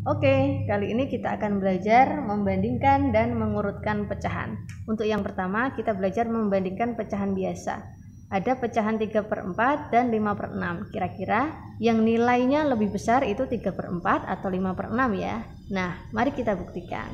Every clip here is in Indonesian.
Oke, kali ini kita akan belajar membandingkan dan mengurutkan pecahan. Untuk yang pertama, kita belajar membandingkan pecahan biasa. Ada pecahan 3/4 dan 5/6. Kira-kira yang nilainya lebih besar itu 3/4 atau 5/6 ya. Nah, mari kita buktikan.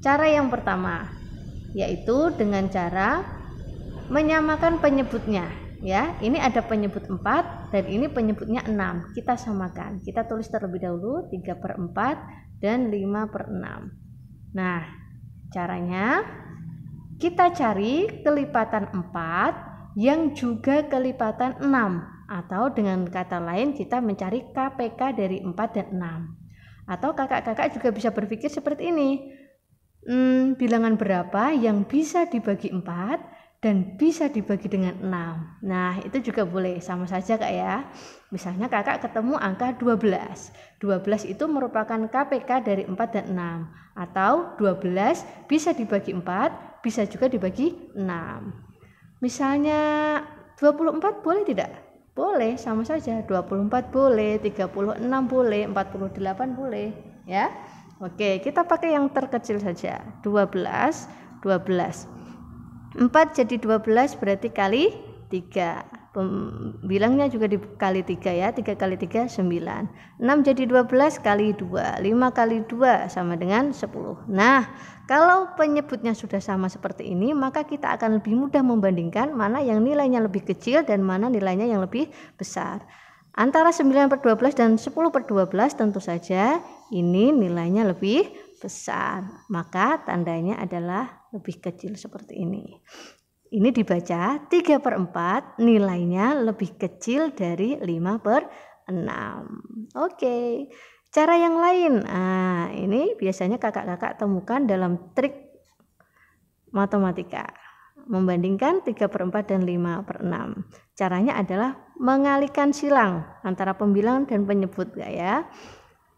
Cara yang pertama, yaitu dengan cara menyamakan penyebutnya. Ya, ini ada penyebut 4 dan ini penyebutnya 6. Kita samakan. Kita tulis terlebih dahulu 3/4 dan 5/6. Nah, caranya kita cari kelipatan 4 yang juga kelipatan 6, atau dengan kata lain kita mencari KPK dari 4 dan 6. Atau kakak-kakak juga bisa berpikir seperti ini. Bilangan berapa yang bisa dibagi 4 dan bisa dibagi dengan 6. Nah, itu juga boleh, sama saja Kak ya. Misalnya kakak ketemu angka 12. 12 itu merupakan KPK dari 4 dan 6. Atau 12 bisa dibagi 4, bisa juga dibagi 6. Misalnya 24 boleh tidak? Boleh, sama saja. 24 boleh, 36 boleh, 48 boleh, ya. Oke, kita pakai yang terkecil saja. 12. 4 jadi 12 berarti kali 3. Bilangnya juga dikali 3 ya. 3 kali 3 9. 6 jadi 12 kali 2. 5 kali 2 sama dengan 10. Nah, kalau penyebutnya sudah sama seperti ini, maka kita akan lebih mudah membandingkan mana yang nilainya lebih kecil dan mana nilainya yang lebih besar. Antara 9/12 dan 10/12 tentu saja ini nilainya lebih besar, maka tandanya adalah lebih kecil seperti ini. Ini dibaca 3/4 nilainya lebih kecil dari 5/6. Oke, cara yang lain. Nah, ini biasanya kakak-kakak temukan dalam trik matematika. Membandingkan 3/4 dan 5/6. Caranya adalah mengalihkan silang antara pembilang dan penyebut ya.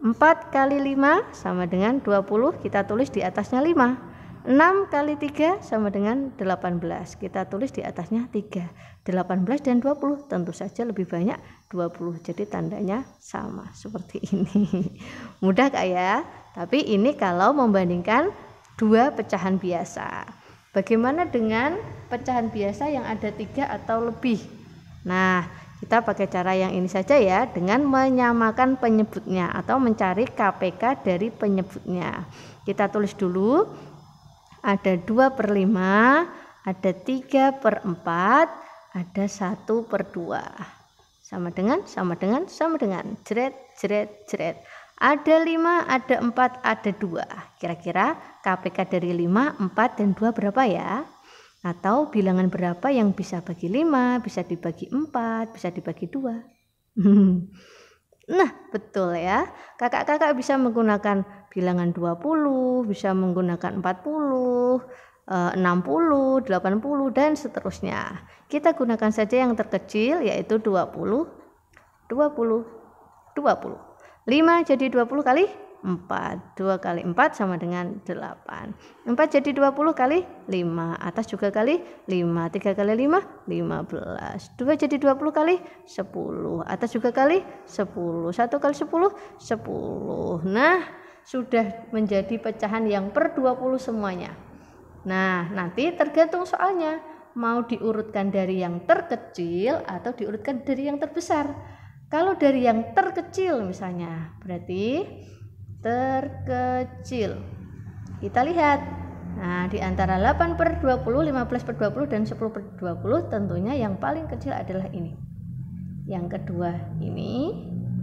4 kali 5 sama dengan 20, kita tulis di atasnya 5. 6 kali 3 sama dengan 18, kita tulis di atasnya 3. 18 dan 20 tentu saja lebih banyak 20, jadi tandanya sama seperti ini. Mudah Kak ya? Tapi ini kalau membandingkan dua pecahan biasa. Bagaimana dengan pecahan biasa yang ada 3 atau lebih? Nah, kita pakai cara yang ini saja ya, dengan menyamakan penyebutnya atau mencari KPK dari penyebutnya. Kita tulis dulu, ada 2/5, ada 3/4, ada 1/2. Sama dengan, jret, jret, jret. Ada 5, ada 4, ada 2. Kira-kira KPK dari 5, 4, dan 2 berapa ya? Atau bilangan berapa yang bisa bagi 5, bisa dibagi 4, bisa dibagi 2? Nah, betul ya. Kakak-kakak bisa menggunakan bilangan 20, bisa menggunakan 40, 60, 80, dan seterusnya. Kita gunakan saja yang terkecil, yaitu 20, 20, 20. 5 jadi 20 kali 4. 2 kali 4 sama dengan 8. 4 jadi 20 kali 5. Atas juga kali 5. 3 kali 5, 15. 2 jadi 20 kali 10. Atas juga kali 10. 1 kali 10, 10. Nah, sudah menjadi pecahan yang per 20 semuanya. Nah, nanti tergantung soalnya. Mau diurutkan dari yang terkecil atau diurutkan dari yang terbesar. Kalau dari yang terkecil misalnya, berarti terkecil. Kita lihat. Nah, di antara 8/20, 15/20, dan 10/20 tentunya yang paling kecil adalah ini. Yang kedua ini,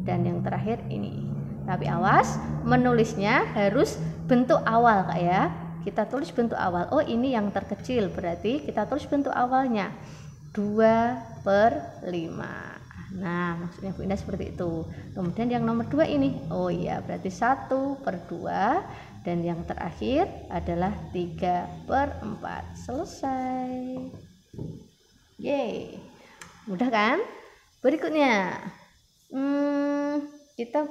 dan yang terakhir ini. Tapi awas, menulisnya harus bentuk awal Kak ya. Kita tulis bentuk awal. Oh, ini yang terkecil, berarti kita tulis bentuk awalnya 2/5. Nah, maksudnya Bu Indah seperti itu. Kemudian yang nomor 2 ini, oh iya, berarti 1/2, dan yang terakhir adalah 3/4. Selesai. Yeay, mudah kan? Berikutnya, kita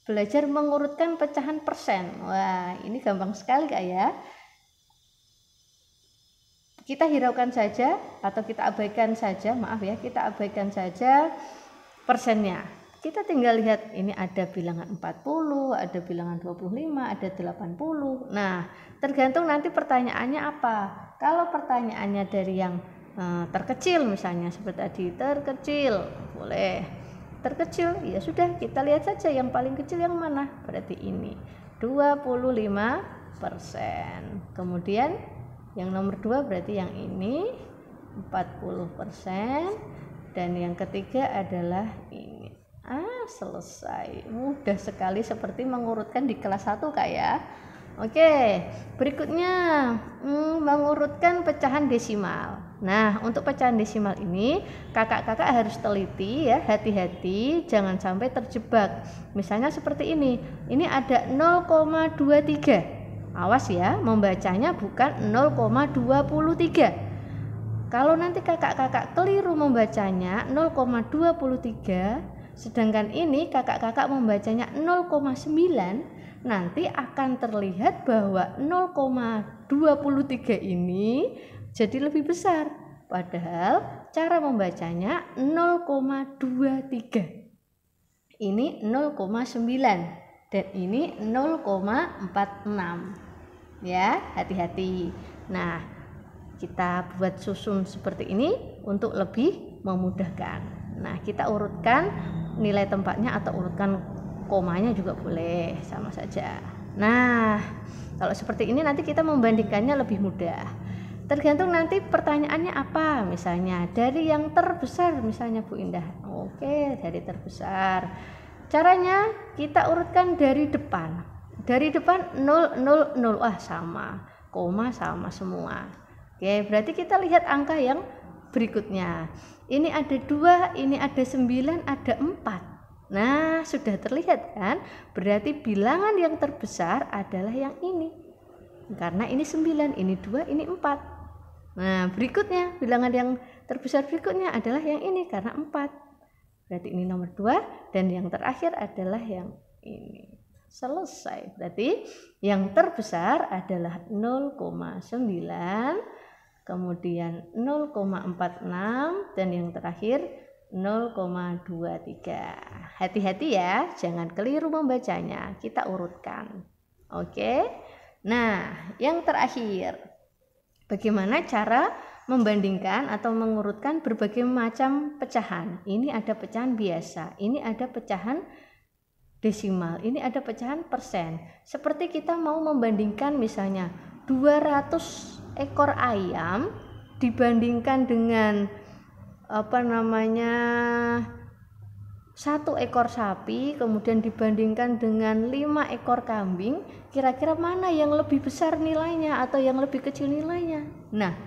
belajar mengurutkan pecahan persen. Wah, ini gampang sekali Kak ya. Kita hiraukan saja atau kita abaikan saja, kita abaikan saja persennya. kita tinggal lihat ini ada bilangan 40, ada bilangan 25, ada 80. Nah, tergantung nanti pertanyaannya apa. Kalau pertanyaannya dari yang terkecil misalnya seperti tadi, terkecil boleh. Terkecil ya sudah, kita lihat saja yang paling kecil yang mana, berarti ini 25%. Kemudian yang nomor 2 berarti yang ini 40%, dan yang ketiga adalah ini. Selesai. Mudah sekali seperti mengurutkan di kelas 1 Kak ya. Oke, berikutnya mengurutkan pecahan desimal. Nah, untuk pecahan desimal ini kakak-kakak harus teliti ya, hati-hati jangan sampai terjebak. Misalnya seperti ini ada 0,23. Awas ya, membacanya bukan 0,23. Kalau nanti kakak-kakak keliru membacanya 0,23, sedangkan ini kakak-kakak membacanya 0,9, nanti akan terlihat bahwa 0,23 ini jadi lebih besar, padahal cara membacanya 0,23. Ini 0,9 dan ini 0,46. Ya, hati-hati. Nah, kita buat susun seperti ini untuk lebih memudahkan. Nah, kita urutkan nilai tempatnya atau urutkan komanya juga boleh, sama saja. Nah, kalau seperti ini nanti kita membandingkannya lebih mudah. Tergantung nanti pertanyaannya apa, misalnya dari yang terbesar misalnya Bu Indah. Oke, dari terbesar. Caranya kita urutkan dari depan. Dari depan 0, 0, 0. Sama, koma sama semua. Oke, berarti kita lihat angka yang berikutnya. Ini ada 2, ini ada 9, ada 4. Nah, sudah terlihat kan? Berarti bilangan yang terbesar adalah yang ini. Karena ini 9, ini 2, ini 4. Nah, berikutnya bilangan yang terbesar berikutnya adalah yang ini karena 4. Berarti ini nomor 2, dan yang terakhir adalah yang ini. Selesai. Berarti yang terbesar adalah 0,9, kemudian 0,46, dan yang terakhir 0,23. Hati-hati ya, jangan keliru membacanya. Kita urutkan. Oke. Nah, yang terakhir, bagaimana cara membandingkan atau mengurutkan berbagai macam pecahan. Ini ada pecahan biasa, ini ada pecahan desimal, ini ada pecahan persen. Seperti kita mau membandingkan misalnya 200 ekor ayam dibandingkan dengan 1 ekor sapi, kemudian dibandingkan dengan 5 ekor kambing, kira-kira mana yang lebih besar nilainya atau yang lebih kecil nilainya? Nah,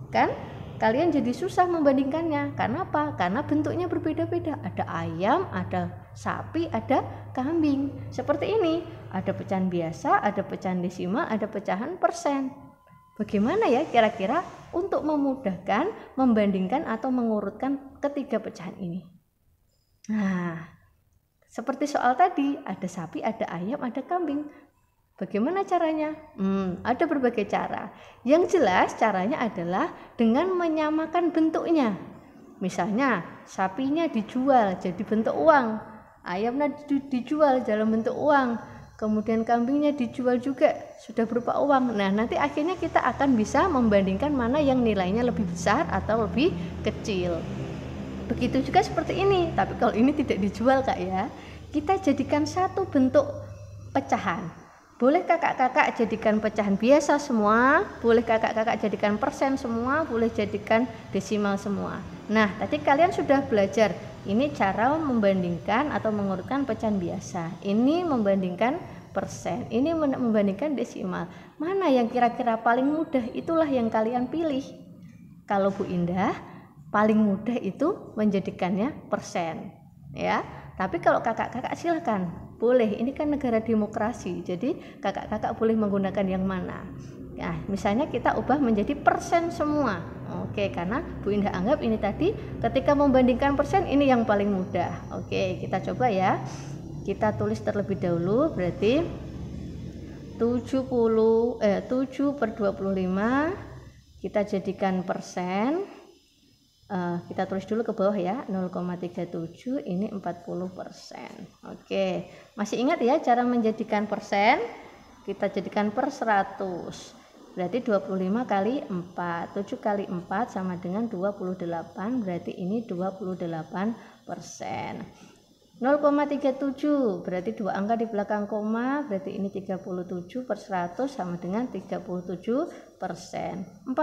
kan kalian jadi susah membandingkannya. Karena apa? Karena bentuknya berbeda-beda. Ada ayam, ada sapi, ada kambing. Seperti ini, ada pecahan biasa, ada pecahan desimal, ada pecahan persen. Bagaimana ya kira-kira untuk memudahkan membandingkan atau mengurutkan ketiga pecahan ini? Nah, seperti soal tadi, ada sapi, ada ayam, ada kambing. Bagaimana caranya? Ada berbagai cara. Yang jelas caranya adalah dengan menyamakan bentuknya. Misalnya sapinya dijual jadi bentuk uang, ayamnya dijual dalam bentuk uang, kemudian kambingnya dijual juga sudah berupa uang. Nah, nanti akhirnya kita akan bisa membandingkan mana yang nilainya lebih besar atau lebih kecil. Begitu juga seperti ini, tapi kalau ini tidak dijual Kak ya, kita jadikan satu bentuk pecahan. Boleh kakak-kakak jadikan pecahan biasa semua, boleh kakak-kakak jadikan persen semua, boleh jadikan desimal semua. Nah, tadi kalian sudah belajar, ini cara membandingkan atau mengurutkan pecahan biasa. Ini membandingkan persen, ini membandingkan desimal. Mana yang kira-kira paling mudah, itulah yang kalian pilih. Kalau Bu Indah, paling mudah itu menjadikannya persen, ya. Tapi kalau kakak-kakak silakan, boleh. Ini kan negara demokrasi, jadi kakak-kakak boleh menggunakan yang mana. Nah, misalnya kita ubah menjadi persen semua. Oke, karena Bu Indah anggap ini tadi ketika membandingkan persen ini yang paling mudah. Oke, kita coba ya. Kita tulis terlebih dahulu, berarti 7/25 kita jadikan persen. Kita tulis dulu ke bawah ya, 0,37 ini 40%. Oke, masih ingat ya cara menjadikan persen? Kita jadikan per 100. Berarti 25 kali 4. 7 kali 4 sama dengan 28, berarti ini 28%. 0,37 berarti dua angka di belakang koma, berarti ini 37 per 100 sama dengan 37%. 40%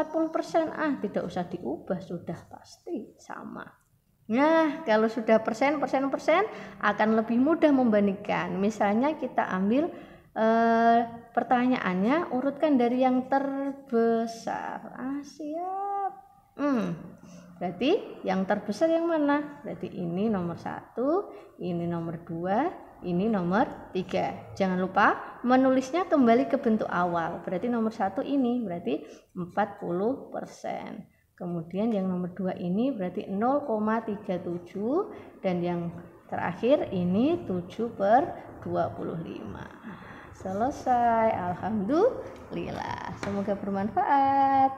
tidak usah diubah, sudah pasti sama. Nah, kalau sudah persen akan lebih mudah membandingkan. Misalnya kita ambil pertanyaannya, urutkan dari yang terbesar. Siap. Berarti yang terbesar yang mana? Berarti ini nomor 1, ini nomor 2, ini nomor 3. Jangan lupa menulisnya kembali ke bentuk awal. Berarti nomor 1 ini berarti 40%. Kemudian yang nomor 2 ini berarti 0,37 dan yang terakhir ini 7/25. Selesai. Alhamdulillah. Semoga bermanfaat.